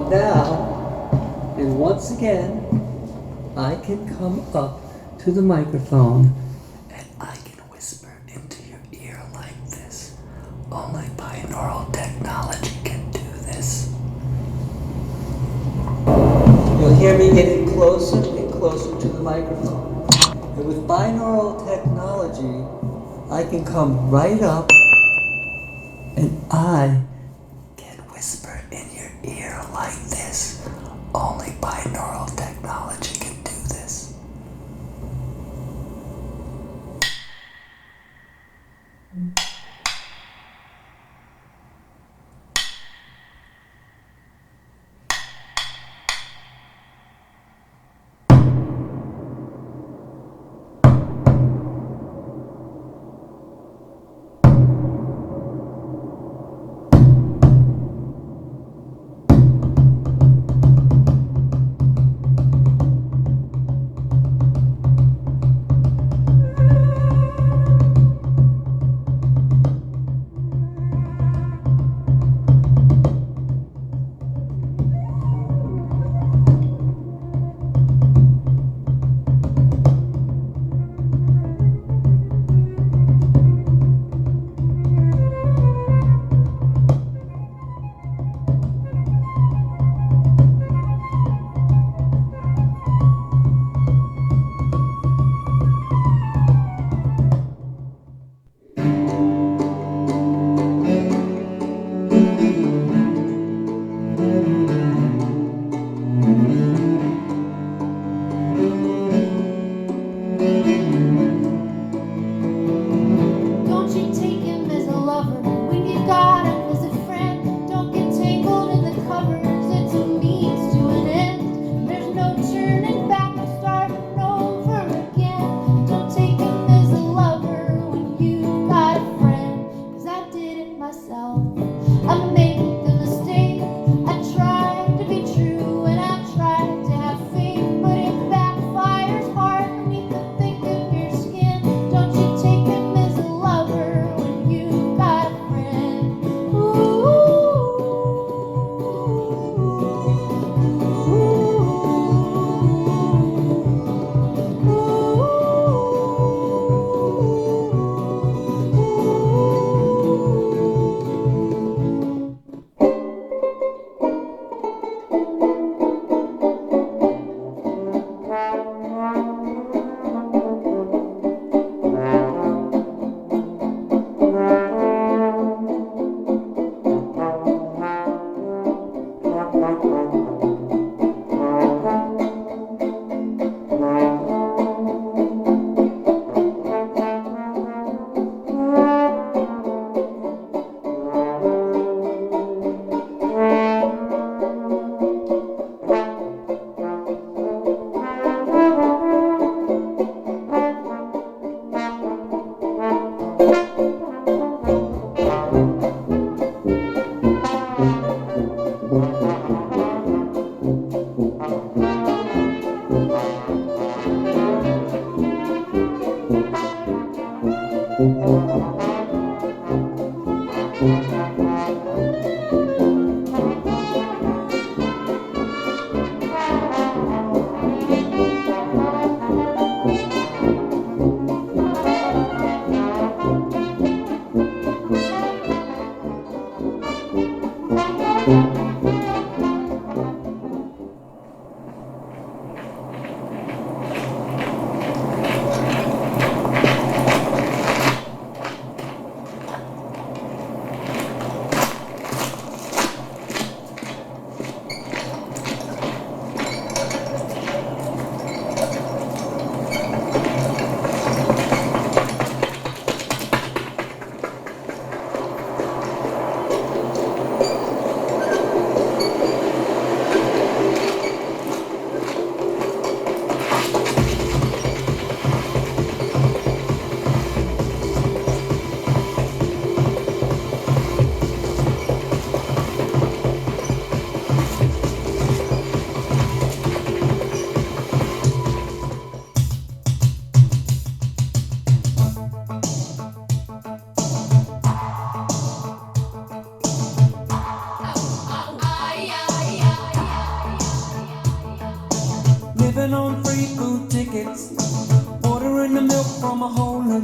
now, and once again, I can come up to the microphone and I can whisper into your ear like this. Only binaural technology can do this. You'll hear me getting closer and closer to the microphone. And with binaural technology, I can come right up and I can whisper in your ear like this. Only binaural technology can do this.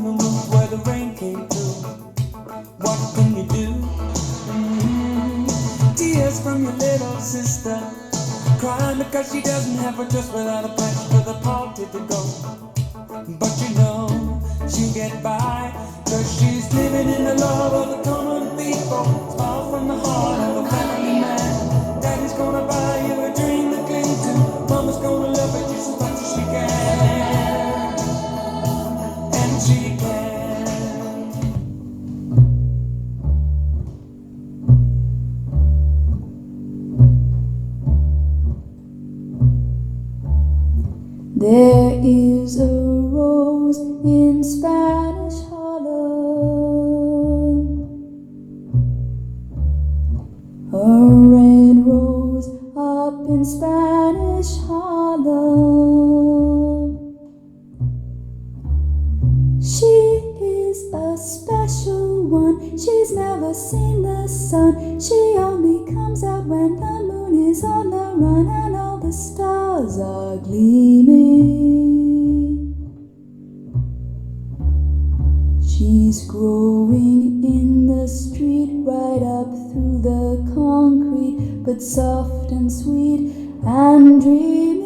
the roof where the rain came through. What can you do? Tears from your little sister, crying because she doesn't have a dress without a patch for the party to go. But you know she'll get by, cause she's living in the love of the common people. Smile from the heart of a family man. Daddy's gonna buy you a dream to cling to. Mama's gonna love it just as much as she can. And she can. There is a rose in Spanish Harlem, a red rose up in Spanish Harlem. She is a special one, she's never seen the sun. She only comes out when the moon is on the run and all the stars are gleaming. She's growing in the street right up through the concrete, but soft and sweet and dreamy.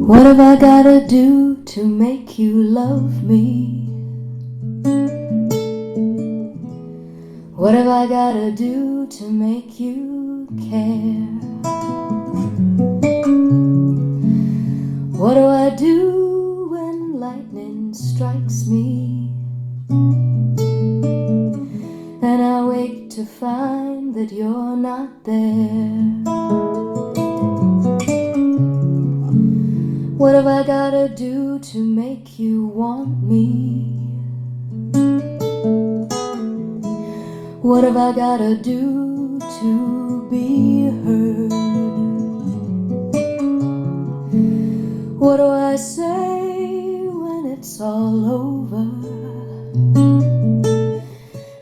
What have I gotta do to make you love me? What have I gotta do to make you care? What do I do when lightning strikes me? And I wake to find that you're not there. What have I gotta do to make you want me? What have I gotta do to be heard? What do I say when it's all over?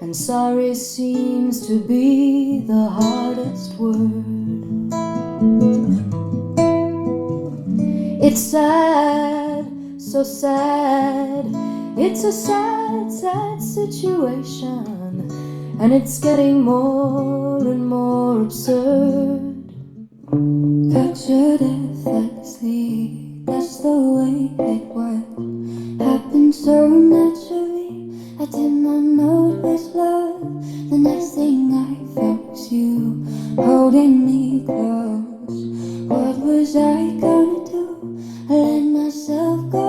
And sorry seems to be the hardest word. It's sad, so sad. It's a sad, sad situation, and it's getting more and more absurd. Catch your death effortlessly, that's the way it went. Happened so naturally, I did not know it was love. The next thing I felt was you holding me close. What would was I gonna do? I let myself go,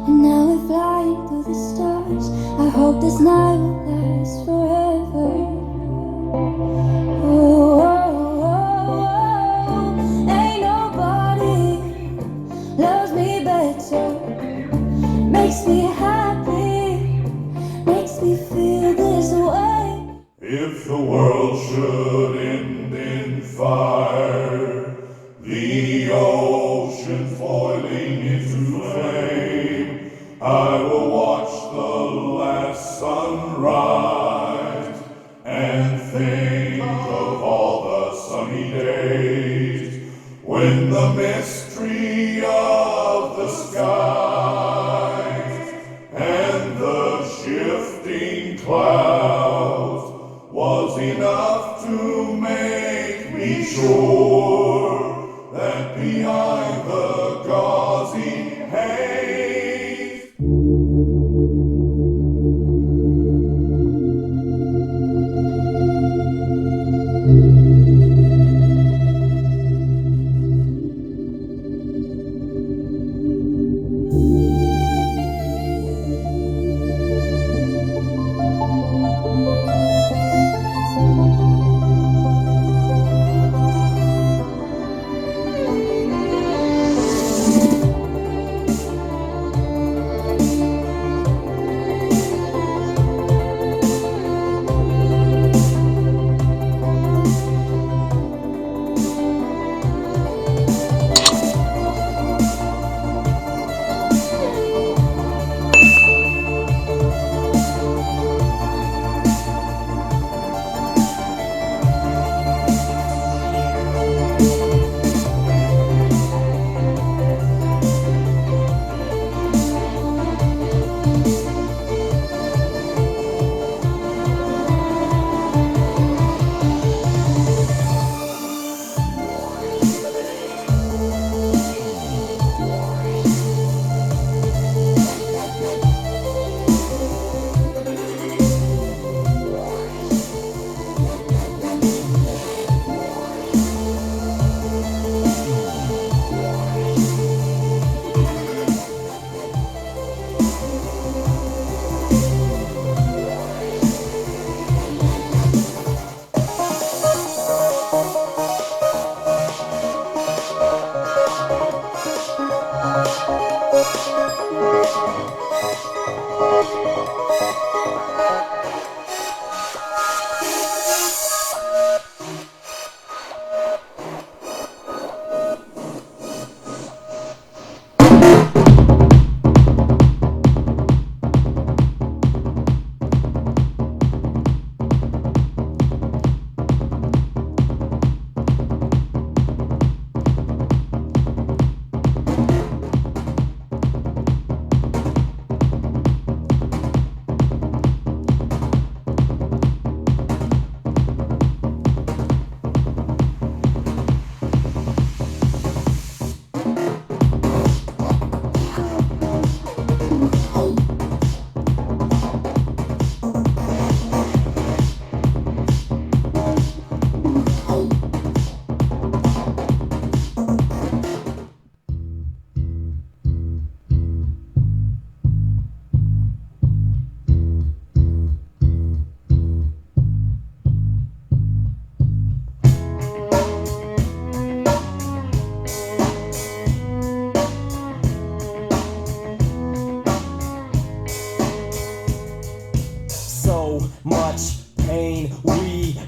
and now we're flying through the stars. I hope this night will last forever. Oh, oh, oh, oh. Ain't nobody loves me better, makes me happy, makes me feel this way. If the world should end in fire, the ocean foiling into flame, I will watch the last sunrise and think of all the sunny days when the mystery of the skies and the shifting clouds was enough to make me sure that behind the gauzy haze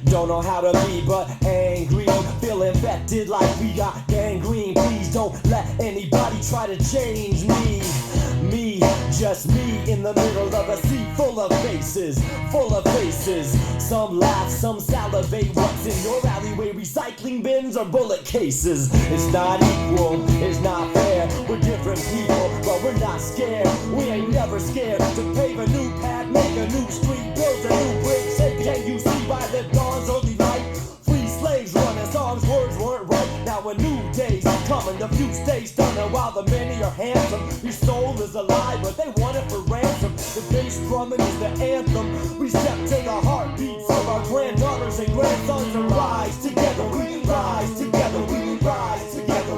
don't know how to be but angry, feel infected like we got gangrene. Please don't let anybody try to change me. Me, just me, in the middle of a sea full of faces, full of faces. Some laugh, some salivate. What's in your alleyway? Recycling bins or bullet cases? It's not equal, it's not fair. We're different people, but we're not scared. We ain't never scared to pave a new path, make a new street, build a new bridge. Say, can you see by the dawn's early light? Free slaves running songs, words weren't right. Now a new day's coming, the few stay stunning while the many are handsome. Your soul is alive, but they want it for ransom. The bass drumming is the anthem. We step to the heartbeats of our granddaughters and grandsons and rise together. We rise together. We rise together.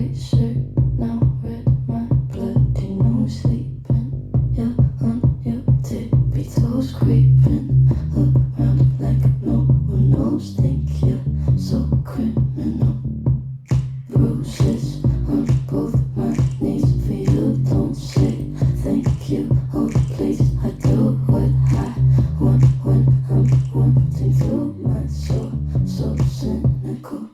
white shirt, now red, my bloody nose sleeping. You're on your tippy toes, creeping around like no one knows. Think you're so criminal. Bruises on both my knees for you. Don't say thank you. Oh please, I do what I want when I'm wanting to. My soul, so cynical.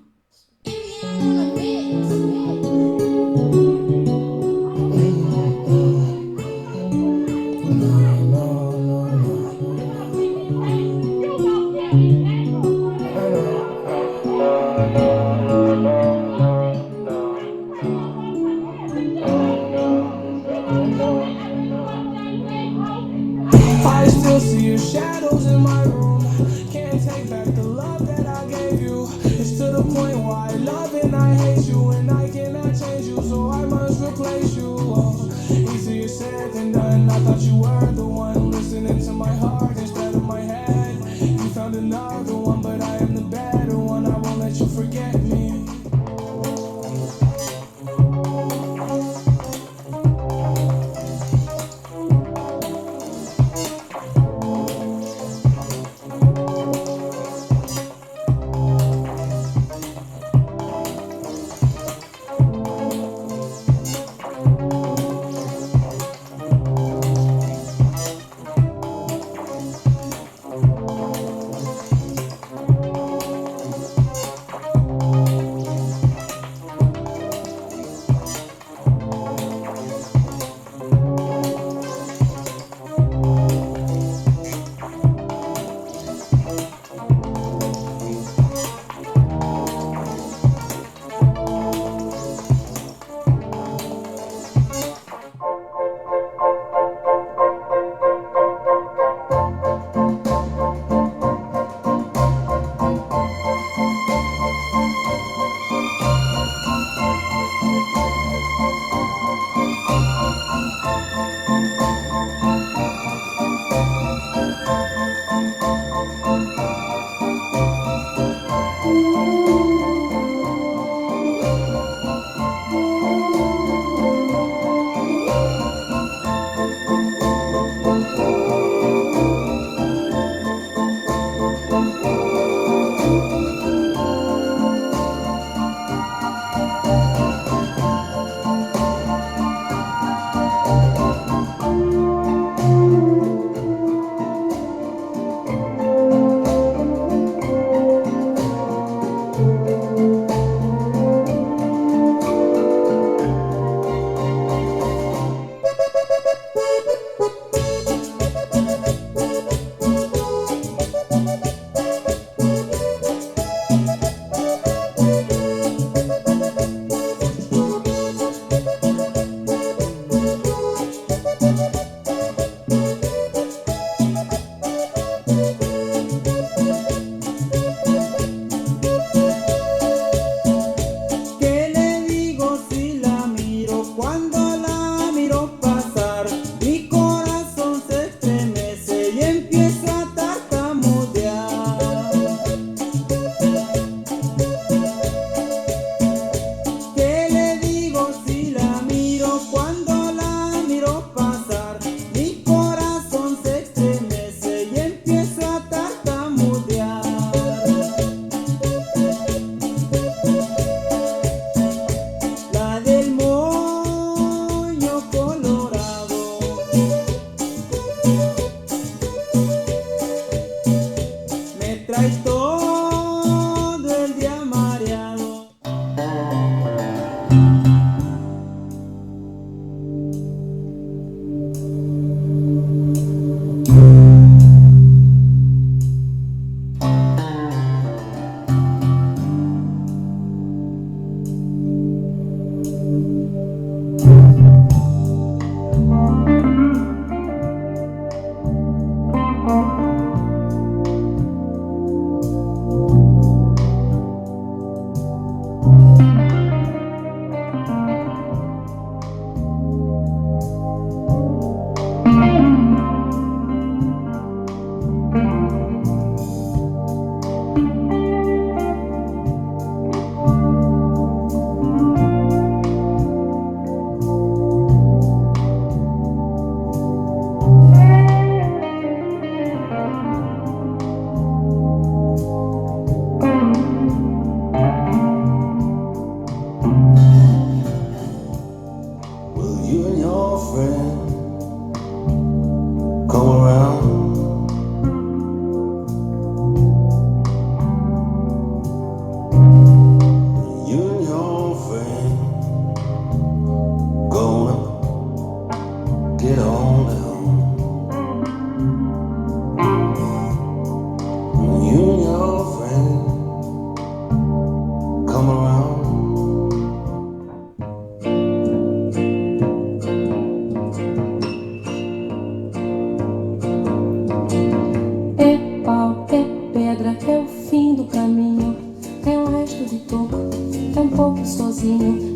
I still see your shadows in my room. Can't take back the love that I gave you. It's to the point where I love and I hate you, and I cannot change you, so I must replace you. Oh, easier said than done. I thought you were the one listening to my heart instead of my head. You found another one, but I am the better one. I won't let you forget me.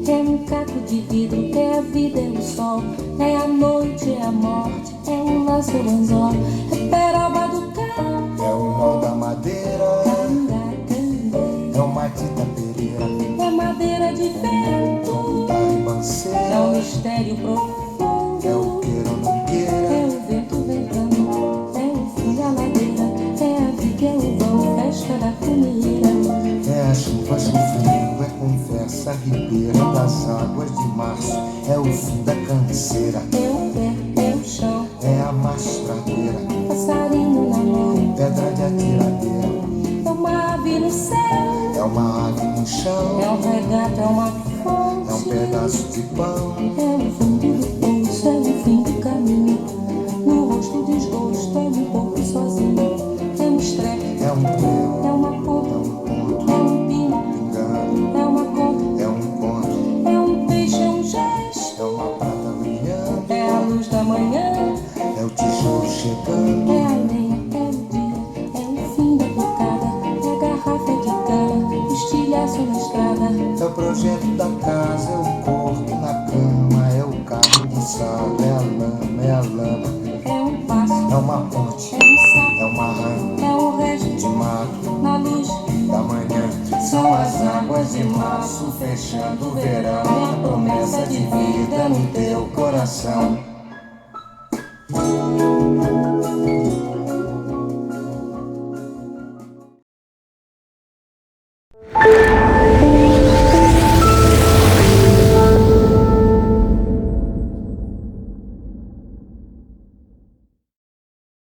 É um caco de vidro, é a vida, é o sol, é a noite, é a morte, é um laço, é um anzol, é peroba do carro, É o nó da madeira, canga, canga, é uma tita pereira, é madeira de vento, da é um ribanceira, mistério profundo, é o queira ou não é queira, o vento ventando, é o fim da ladeira, é a vida, é o vão, festa da comida. é a chuva chovendo, é conversa ribeira das águas de março, é o fim da canseira, É o pé, é o chão, é a mastradeira, passarinho na mão, pedra de atiradeira, é uma ave no céu, é uma ave no chão, é um regato, é uma é um fonte, pedaço de pão, é o fundo do poço, é o fim do caminho, no rosto desgosto, é um pouco sozinho, é um estrepe, é um prego, é uma é ponta, um ponto, é um pino, pingando, é uma conta, é um conto, é um peixe, é um gesto, é uma prata brilhando, é a luz da manhã, é o tijolo chegando, é a lenha, é o dia, é o fim da tocada, é a garrafa de cana, o estilhaço na estrada, é o projeto da casa, é o corpo na cama, é o carro de sala, é a lama, é a lama, é um passo, é uma ponte, é um sapo, é uma rã é um resto de mato na luz, da manhã. São as águas de março fechando o verão, é a promessa de vida no teu coração.